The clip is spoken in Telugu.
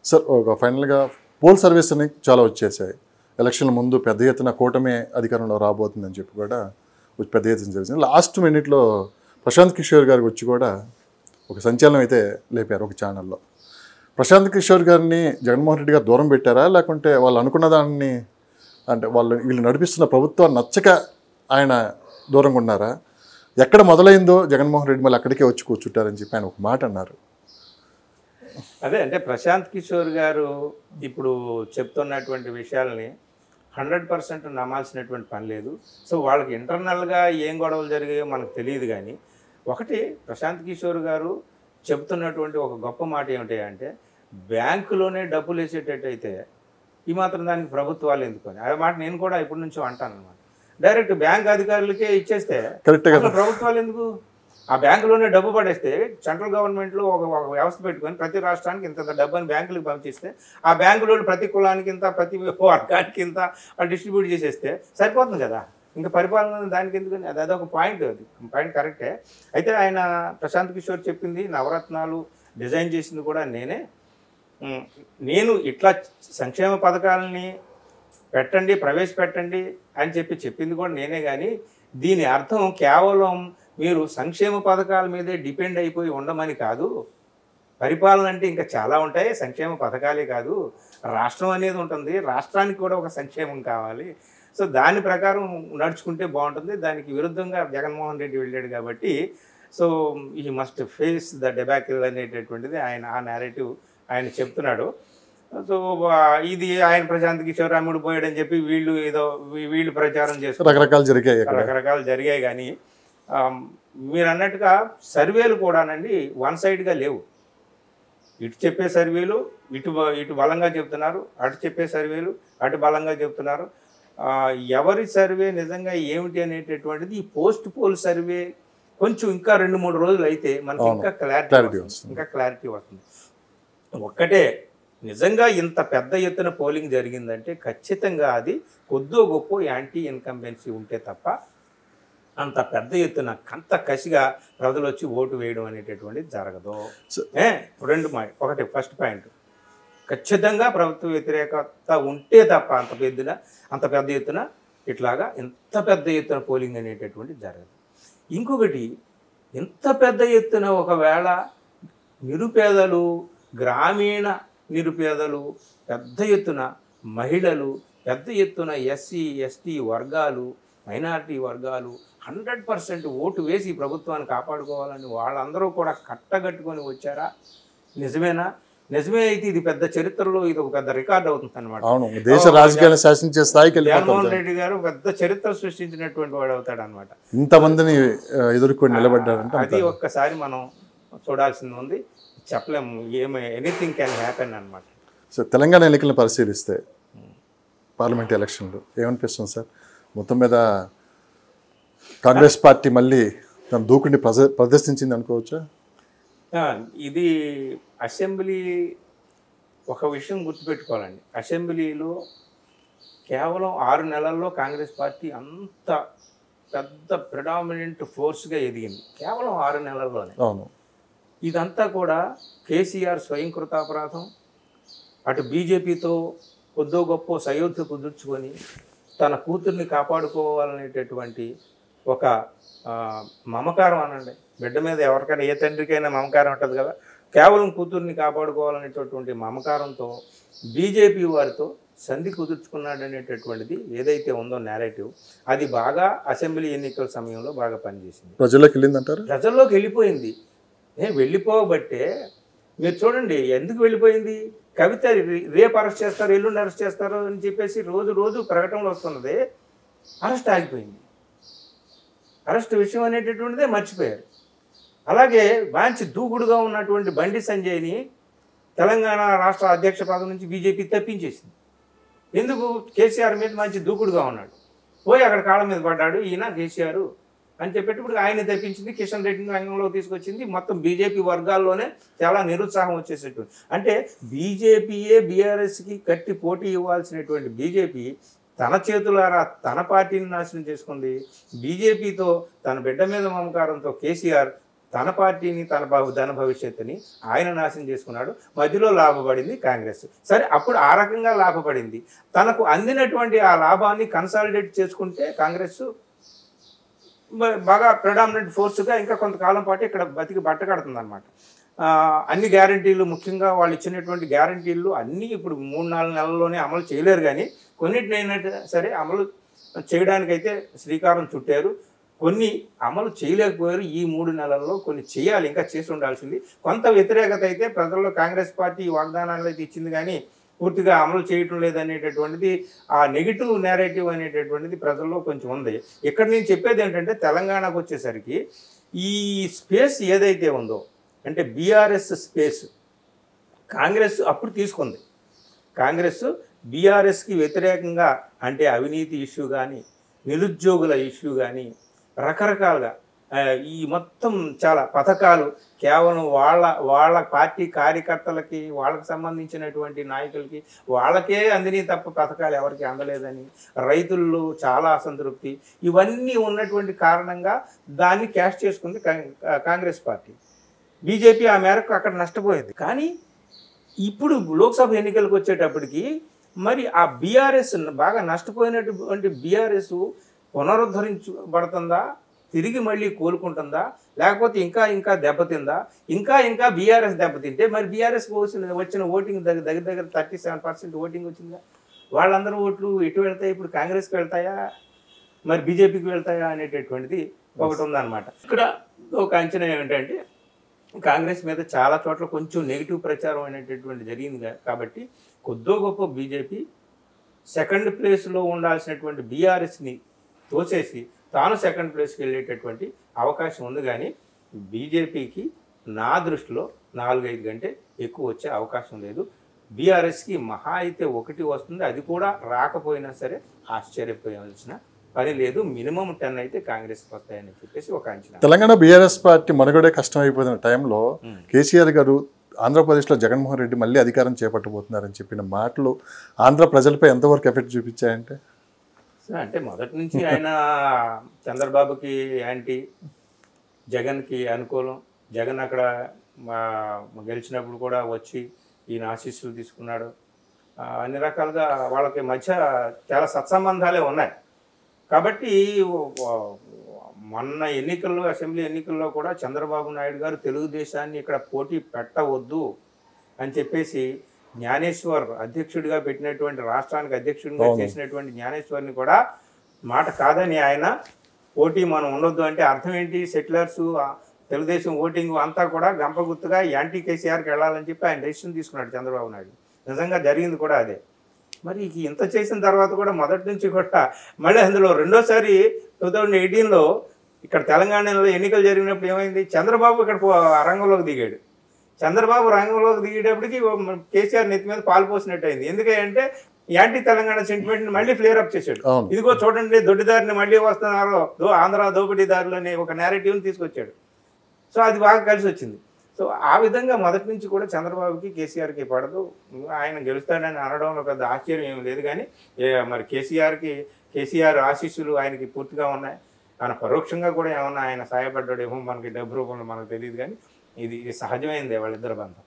సార్ ఒక ఫైనల్గా పోల్ సర్వీస్ అని చాలా వచ్చేసాయి. ఎలక్షన్ల ముందు పెద్ద ఎత్తున కూటమి అధికారంలో రాబోతుందని చెప్పి కూడా పెద్ద ఎత్తున జరిగింది. లాస్ట్ మినిట్లో ప్రశాంత్ కిషోర్ గారికి వచ్చి కూడా ఒక సంచలనం అయితే లేపారు ఒక ఛానల్లో. ప్రశాంత్ కిషోర్ గారిని జగన్మోహన్ రెడ్డి గారు దూరం పెట్టారా, లేకుంటే వాళ్ళు అనుకున్న దాన్ని అంటే వీళ్ళు నడిపిస్తున్న ప్రభుత్వాన్ని నచ్చక ఆయన దూరంగా ఉన్నారా? ఎక్కడ మొదలైందో జగన్మోహన్ రెడ్డి మళ్ళీ అక్కడికే వచ్చి కూర్చుంటారని చెప్పి ఆయన ఒక మాట అన్నారు. అదే అంటే ప్రశాంత్ కిషోర్ గారు ఇప్పుడు చెప్తున్నటువంటి విషయాల్ని 100% నమ్మాల్సినటువంటి పని లేదు. సో వాళ్ళకి ఇంటర్నల్గా ఏం గొడవలు జరిగాయో మనకు తెలియదు. కానీ ఒకటి ప్రశాంత్ కిషోర్ గారు చెప్తున్నటువంటి ఒక గొప్ప మాట ఏమిటి అంటే, బ్యాంకులోనే డబ్బులు వేసేటట్టయితే ఈ మాత్రం దానికి ప్రభుత్వాలు ఎందుకని ఆ మాట నేను కూడా ఇప్పటి నుంచో అంటాను అనమాట. డైరెక్ట్ బ్యాంక్ అధికారులకే ఇచ్చేస్తే ప్రభుత్వాలు ఎందుకు? ఆ బ్యాంకులోనే డబ్బు పడేస్తే సెంట్రల్ గవర్నమెంట్లో ఒక వ్యవస్థ పెట్టుకొని ప్రతి రాష్ట్రానికి ఇంత డబ్బుని బ్యాంకులకు పంపిస్తే ఆ బ్యాంకులో ప్రతి కులానికి ఇంత, ప్రతి వర్గానికి ఇంత డిస్ట్రిబ్యూట్ చేసేస్తే సరిపోతుంది కదా. ఇంకా పరిపాలన దానికి ఎందుకని అదొక పాయింట్. అది పాయింట్ కరెక్టే. అయితే ఆయన ప్రశాంత్ కిషోర్ చెప్పింది నవరత్నాలు డిజైన్ చేసింది కూడా నేనే. నేను ఇట్లా సంక్షేమ పథకాలని పెట్టండి, ప్రవేశపెట్టండి అని చెప్పింది కూడా నేనే. కానీ దీని అర్థం కేవలం మీరు సంక్షేమ పథకాల మీదే డిపెండ్ అయిపోయి ఉండమని కాదు. పరిపాలన అంటే ఇంకా చాలా ఉంటాయి, సంక్షేమ పథకాలే కాదు, రాష్ట్రం అనేది ఉంటుంది, రాష్ట్రానికి కూడా ఒక సంక్షేమం కావాలి. సో దాని ప్రకారం నడుచుకుంటే బాగుంటుంది. దానికి విరుద్ధంగా జగన్మోహన్ రెడ్డి వెళ్ళాడు కాబట్టి సో ఈ మస్ట్ ఫేస్ ద డెబాకిల్ అనేటటువంటిది ఆయన ఆ నేరేటివ్ ఆయన చెప్తున్నాడు. సో ఇది ఆయన ప్రశాంత్ కిషోర్ అమ్ముడు పోయాడని చెప్పి వీళ్ళు ప్రచారం చేస్తారు, రకరకాలు జరిగాయి. కానీ మీరు అన్నట్టుగా సర్వేలు కూడానండి వన్ సైడ్గా లేవు. ఇటు చెప్పే సర్వేలు ఇటు బలంగా చెప్తున్నారు, అటు చెప్పే సర్వేలు అటు బలంగా చెప్తున్నారు. ఎవరి సర్వే నిజంగా ఏమిటి అనేటటువంటిది ఈ పోస్ట్ పోల్ సర్వే కొంచెం ఇంకా 2-3 రోజులు అయితే మనకి ఇంకా క్లారిటీ వస్తుంది. ఒక్కటే, నిజంగా ఇంత పెద్ద ఎత్తున పోలింగ్ జరిగిందంటే ఖచ్చితంగా అది కొద్దో గొప్ప యాంటీ ఇన్కంబెన్సీ ఉంటే తప్ప అంత పెద్ద ఎత్తున అంత కసిగా ప్రజలు వచ్చి ఓటు వేయడం అనేటటువంటిది జరగదు. ఒకటి ఫస్ట్ పాయింట్, ఖచ్చితంగా ప్రభుత్వ వ్యతిరేకత ఉంటే తప్ప అంత పెద్ద ఎత్తున ఇట్లాగా ఇంత పెద్ద ఎత్తున పోలింగ్ అనేటటువంటిది జరగదు. ఇంకొకటి, ఇంత పెద్ద ఎత్తున ఒకవేళ నిరుపేదలు, గ్రామీణ నిరుపేదలు, పెద్ద ఎత్తున మహిళలు, పెద్ద ఎత్తున ఎస్సీ ఎస్టీ వర్గాలు, మైనారిటీ వర్గాలు 100% ఓటు వేసి ప్రభుత్వాన్ని కాపాడుకోవాలని వాళ్ళందరూ కూడా కట్టగట్టుకొని వచ్చారా? నిజమేనా? నిజమే అయితే ఇది పెద్ద చరిత్రలో ఇది ఒక పెద్ద రికార్డ్ అవుతుంది అనమాట. దేశ రాజకీయాలు శాసించే స్థాయికి జగన్మోహన్ రెడ్డి గారు పెద్ద చరిత్ర సృష్టించినటువంటి వాడు అవుతాడు అనమాట. ఇంతమందిని ఎదుర్కొని నిలబడ్డారంటే అది ఒక్కసారి మనం చూడాల్సింది ఉంది. చెప్పలేము, ఎనీథింగ్ క్యాన్ హ్యాపెన్ అనమాట. సో తెలంగాణ ఎన్నికలను పరిశీలిస్తే పార్లమెంట్ ఎలక్షన్లు ఏమనిపిస్తుంది సార్? మొత్తం మీద కాంగ్రెస్ పార్టీ మళ్ళీ తన దూకుడిని ప్రదర్శించింది అనుకోవచ్చా? ఇది అసెంబ్లీ ఒక విషయం గుర్తుపెట్టుకోవాలండి. అసెంబ్లీలో కేవలం 6 నెలల్లో కాంగ్రెస్ పార్టీ అంత పెద్ద ప్రిడామినెంట్ ఫోర్స్గా ఎదిగింది కేవలం 6 నెలల్లోనే. అవును, ఇదంతా కూడా కేసీఆర్ స్వయంకృతాపరాధం. అటు బీజేపీతో కొద్దో గొప్ప సయోధ్య కుదుర్చుకొని తన కూతుర్ని కాపాడుకోవాలనేటటువంటి ఒక మమకారం అనండి. బిడ్డ మీద ఎవరికైనా ఏ తండ్రికైనా మమకారం ఉంటుంది కదా. కేవలం కూతుర్ని కాపాడుకోవాలనేటటువంటి మమకారంతో బీజేపీ వారితో సంధి కుదుర్చుకున్నాడనేటటువంటిది ఏదైతే ఉందో నేరేటివ్, అది బాగా అసెంబ్లీ ఎన్నికల సమయంలో బాగా పనిచేసింది. ప్రజల్లోకి వెళ్ళిందంటారు. ప్రజల్లోకి వెళ్ళిపోయింది. వెళ్ళిపోబట్టే మీరు చూడండి ఎందుకు వెళ్ళిపోయింది. కవిత రేపు అరెస్ట్ చేస్తారు, ఎల్లుండి అరెస్ట్ చేస్తారు అని చెప్పేసి రోజు ప్రకటనలు వస్తున్నది. అరెస్ట్ ఆగిపోయింది. అరెస్ట్ విషయం అనేటటువంటిదే మర్చిపోయారు. అలాగే మంచి దూకుడుగా ఉన్నటువంటి బండి సంజయ్ని తెలంగాణ రాష్ట్ర అధ్యక్ష పదవి నుంచి బీజేపీ తప్పించేసింది. ఎందుకు? కేసీఆర్ మీద మంచి దూకుడుగా ఉన్నాడు, పోయి అక్కడ కాళ్ళ మీద పడ్డాడు ఈయన కేసీఆర్ అని చెప్పేటప్పుడు ఆయన తప్పించింది, కిషన్ రెడ్డిని రంగంలో తీసుకొచ్చింది. మొత్తం బీజేపీ వర్గాల్లోనే చాలా నిరుత్సాహం వచ్చేసేటువంటి, అంటే బీజేపీయే బీఆర్ఎస్కి కట్టి పోటీ ఇవ్వాల్సినటువంటి బీజేపీ తన చేతులారా తన పార్టీని నాశనం చేసుకుంది. బీజేపీతో తన బిడ్డ మీద మమకారంతో కేసీఆర్ తన పార్టీని ధన భవిష్యత్తుని ఆయన నాశనం చేసుకున్నాడు. మధ్యలో లాభపడింది కాంగ్రెస్. సరే, అప్పుడు ఆ రకంగా లాభపడింది. తనకు అందినటువంటి ఆ లాభాన్ని కన్సాలిడేట్ చేసుకుంటే కాంగ్రెస్ బాగా ప్రెడామినెంట్ ఫోర్స్గా ఇంకా కొంతకాలం పాటు ఇక్కడ బతికి బట్ట కడుతుంది అనమాట. అన్ని గ్యారంటీలు, ముఖ్యంగా వాళ్ళు ఇచ్చినటువంటి గ్యారంటీలు అన్నీ ఇప్పుడు 3-4 నెలల్లోనే అమలు చేయలేరు, కానీ కొన్నిటినైనా సరే అమలు చేయడానికైతే శ్రీకారం చుట్టారు. కొన్ని అమలు చేయలేకపోయారు. ఈ 3 నెలల్లో కొన్ని చేయాలి, ఇంకా చేసి ఉండాల్సింది. కొంత వ్యతిరేకత అయితే ప్రజల్లో కాంగ్రెస్ పార్టీ వాగ్దానాలు అయితే ఇచ్చింది, కానీ పూర్తిగా అమలు చేయటం లేదనేటటువంటిది, ఆ నెగిటివ్ నేరేటివ్ అనేటటువంటిది ప్రజల్లో కొంచెం ఉంది. ఇక్కడ నేను చెప్పేది ఏంటంటే, తెలంగాణకు వచ్చేసరికి ఈ స్పేస్ ఏదైతే ఉందో, అంటే బీఆర్ఎస్ స్పేస్ కాంగ్రెస్ అప్పుడు తీసుకుంది. కాంగ్రెస్ బీఆర్ఎస్కి వ్యతిరేకంగా, అంటే అవినీతి ఇష్యూ కానీ, నిరుద్యోగుల ఇష్యూ కానీ, రకరకాలుగా ఈ మొత్తం చాలా పథకాలు కేవలం వాళ్ళ పార్టీ కార్యకర్తలకి, వాళ్ళకి సంబంధించినటువంటి నాయకులకి వాళ్ళకే అందిని తప్ప పథకాలు ఎవరికి అందలేదని, రైతుల్లో చాలా అసంతృప్తి, ఇవన్నీ ఉన్నటువంటి కారణంగా దాన్ని క్యాష్ చేసుకుంది కాంగ్రెస్ పార్టీ. బీజేపీ ఆ మేరకు అక్కడ నష్టపోయింది. కానీ ఇప్పుడు లోక్సభ ఎన్నికలకు వచ్చేటప్పటికి మరి ఆ బీఆర్ఎస్ బాగా నష్టపోయినటువంటి బీఆర్ఎస్ పునరుద్ధరించబడుతుందా, తిరిగి మళ్ళీ కోలుకుంటుందా, లేకపోతే ఇంకా దెబ్బతిందా? ఇంకా బీఆర్ఎస్ దెబ్బతింటే మరి బీఆర్ఎస్ వచ్చిన ఓటింగ్ దగ్గర 37% ఓటింగ్ వచ్చిందా? వాళ్ళందరూ ఓట్లు ఎటు వెళ్తాయి? ఇప్పుడు కాంగ్రెస్కి వెళ్తాయా, మరి బీజేపీకి వెళ్తాయా అనేటటువంటిది ఒకటి ఉందన్నమాట. ఇక్కడ ఒక అంచనా ఏమిటంటే, కాంగ్రెస్ మీద చాలా చోట్ల కొంచెం నెగిటివ్ ప్రచారం అనేటటువంటి జరిగింది, కాబట్టి కొద్దో గొప్ప బీజేపీ సెకండ్ ప్లేస్లో ఉండాల్సినటువంటి బీఆర్ఎస్ని తోసేసి తాను సెకండ్ ప్లేస్కి వెళ్ళేటటువంటి అవకాశం ఉంది. కానీ బీజేపీకి నా దృష్టిలో 4-5 గంటే ఎక్కువ వచ్చే అవకాశం లేదు. బీఆర్ఎస్కి మహా అయితే 1 వస్తుంది, అది కూడా రాకపోయినా సరే ఆశ్చర్యపోయాల్సిన పని లేదు. మినిమం 10 అయితే కాంగ్రెస్కి వస్తాయని చెప్పేసి ఒక అంచనా. తెలంగాణ బీఆర్ఎస్ పార్టీ మనుగడే కష్టమైపోతున్న టైంలో కేసీఆర్ గారు ఆంధ్రప్రదేశ్లో జగన్మోహన్ రెడ్డి మళ్ళీ అధికారం చేపట్టబోతున్నారని చెప్పిన మాటలు ఆంధ్ర ప్రజలపై ఎంతవరకు ఎఫెక్ట్ చూపించాయంటే, అంటే మొదటి నుంచి ఆయన చంద్రబాబుకి యాంటీ, జగన్కి అనుకూలం. జగన్ అక్కడ గెలిచినప్పుడు కూడా వచ్చి ఈయన ఆశీస్సులు తీసుకున్నాడు. అన్ని రకాలుగా వాళ్ళకి మధ్య చాలా సత్సంబంధాలే ఉన్నాయి. కాబట్టి మొన్న ఎన్నికల్లో, అసెంబ్లీ ఎన్నికల్లో కూడా చంద్రబాబు నాయుడు గారు తెలుగుదేశాన్ని ఇక్కడ పోటీ పెట్టవద్దు అని చెప్పేసి జ్ఞానేశ్వర్ అధ్యక్షుడిగా పెట్టినటువంటి, రాష్ట్రానికి అధ్యక్షుడిగా చేసినటువంటి జ్ఞానేశ్వర్ని కూడా మాట కాదని ఆయన పోటీ మనం ఉండొద్దు అంటే అర్థం ఏంటి? సెటిలర్స్, తెలుగుదేశం ఓటింగ్ అంతా కూడా గంపగుత్తుగా యాంటీ కేసీఆర్కి వెళ్ళాలని చెప్పి ఆయన డెసిషన్ తీసుకున్నాడు చంద్రబాబు నాయుడు. నిజంగా జరిగింది కూడా అదే. మరి ఇంత చేసిన తర్వాత కూడా మొదటి నుంచి కూడా మళ్ళీ అందులో రెండోసారి 2018లో ఇక్కడ తెలంగాణలో ఎన్నికలు జరిగినప్పుడు ఏమైంది? చంద్రబాబు ఇక్కడ రంగంలోకి దిగాడు. చంద్రబాబు రంగంలోకి దిగేటప్పటికి కేసీఆర్ నెత్తి మీద పాలు పోసినట్టు అయింది. ఎందుకంటే యాంటీ తెలంగాణ సెంటిమెంట్ని మళ్ళీ ఫ్లేర్ అప్ చేశాడు. ఇదిగో చూడండి, దొడ్డిదారిని మళ్ళీ వస్తున్నారు, ఆంధ్ర దోపిడీదారులు అనే ఒక నేరేటివ్ని తీసుకొచ్చాడు. సో అది బాగా కలిసి వచ్చింది. సో ఆ విధంగా మొదటి నుంచి కూడా చంద్రబాబుకి కేసీఆర్కి పడదు. ఆయన గెలుస్తాడని అనడంలో పెద్ద ఆశ్చర్యం ఏమి లేదు. కానీ మరి కేసీఆర్ ఆశీస్సులు ఆయనకి పూర్తిగా ఉన్నాయి. ఆయన పరోక్షంగా కూడా ఏమన్నా ఆయన సహాయపడ్డాడేమో మనకి డబ్బు రూపంలో మనకు తెలియదు. కానీ ఇది సహజమైందే వాళ్ళిద్దరి బంధం.